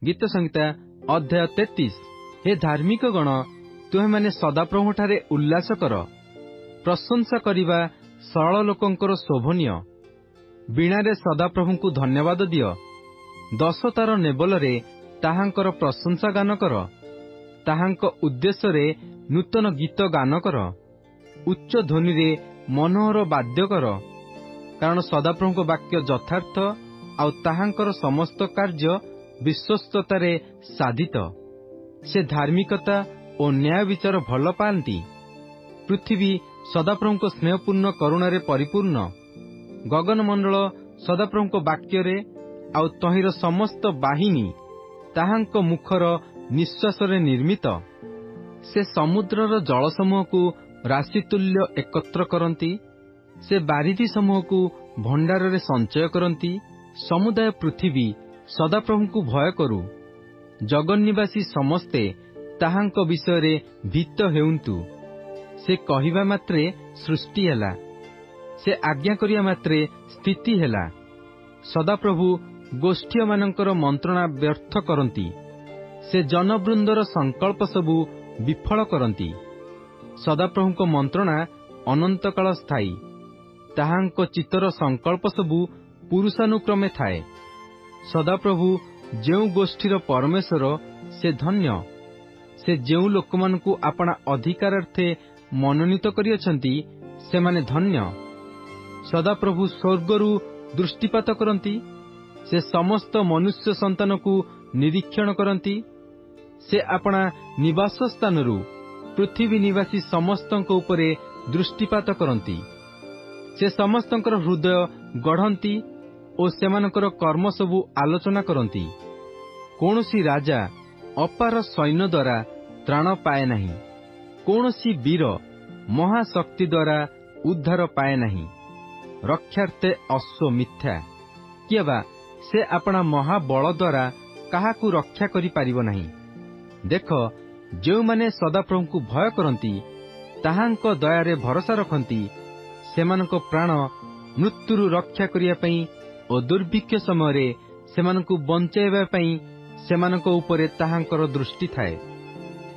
गीत संहिता अध्याय 33। हे धार्मिक गण, तुहे माने सदाप्रभुठारे उल्लास कर, प्रशंसा करिबा सरल लोकंकर शोभनीय। वीणारे सदाप्रभुଙ୍କୁ धन्यवाद दियो, दशतार नेबलरे ताहांकर प्रशंसा गान कर, ताहांक उद्देश्यरे नूतन गीत गान कर, उच्च ध्वनिरे मनोहर वाद्य कर। कारण सदाप्रभुଙ୍କ वाक्य यथार्थ आउ ताहांकर समस्त कार्य विश्वस्ततारे साधित। से धार्मिकता और न्याय विचार भल पाती। पृथ्वी सदाप्रभुଙ୍କ स्नेहपूर्ण करुणारे परिपूर्ण। गगनमंडल सदाप्रभुଙ୍କ वाक्यरे आउ तहिर समस्त बाहिनी ताहांक मुखर निश्वासरे निर्मित। से समुद्रर जलसमूह को राशितुल्य एकत्र करती। से बारिधि समूह को भंडार संचय करती। समुदाय पृथ्वी सदाप्रभुଙ୍କୁ भय करू। जगन्निवासी समस्ते ताहांक विषय भीत हेउंतु। से कहिबा मात्रे सृष्टि हैला, से आज्ञा करिया मात्रे स्थिति हैला। सदाप्रभु गोष्ठी मानकर मंत्रणा व्यर्थ करती। से जनवृंदर संकल्प सबु विफल करती। सदाप्रभुଙ୍କ मंत्रणा अनंत काल स्थायी। ताहांक चित्तर संकल्प सबु पुरुषानुक्रमे थाए। सदाप्रभु जेउ गोष्ठीर परमेश्वर से धन्य। से जेउ लोकमानकु आपणा अधिकारार्थे मनोनीत करियछंती से माने धन्य। सदाप्रभु स्वर्गरु दृष्टिपात करती। से समस्त मनुष्य संतान को निरीक्षण करती। से आपणा निवास स्थानरु पृथ्वी निवासी समस्तंक उपरे दृष्टिपात करती। से समस्तंकर हृदय गढ़ती और सेमानकर कर्म सबु आलोचना करती। कौनसी राजा अपार सैन्य द्वारा त्राण पाए नहीं। कौनसी वीर महाशक्ति द्वारा उद्धार पाए नहीं। रक्षार्थे अश्व मिथ्या किए बा से अपना महाबल द्वारा काहाकू रक्षा करि पारिबो नहीं। देख, जो माने सदाप्रभुଙ୍କୁ भय करती ताहांक दयारे भरोसा रखती, सेमानक प्राण मृत्युरु रक्षा करिया पई और दुर्भिक्ष समय सेमानकु बंचाइबा पई सेमानक उपरे ताहांकर दृष्टि थाए।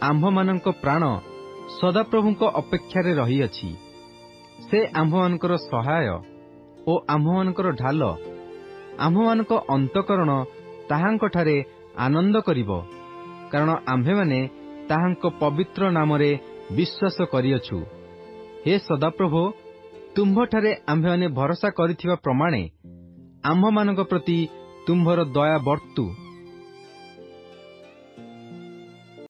आम्भमानक प्राण सदाप्रभुଙ୍କ अपेक्षारे रही अछि। से आम्भमानकर सहाय ओ आम्भमानकर ढाल। आम्भमानक अंतकरण ताहांकठारे आनंद करिवो, कारण आम्भेमाने ताहांक पवित्र नामरे विश्वास करियछु। हे सदाप्रभु, तुम्भठारे आम्भेमाने भरोसा करिथिबा प्रमाणे आम्भमानक प्रति तुम्भर दया बर्तु।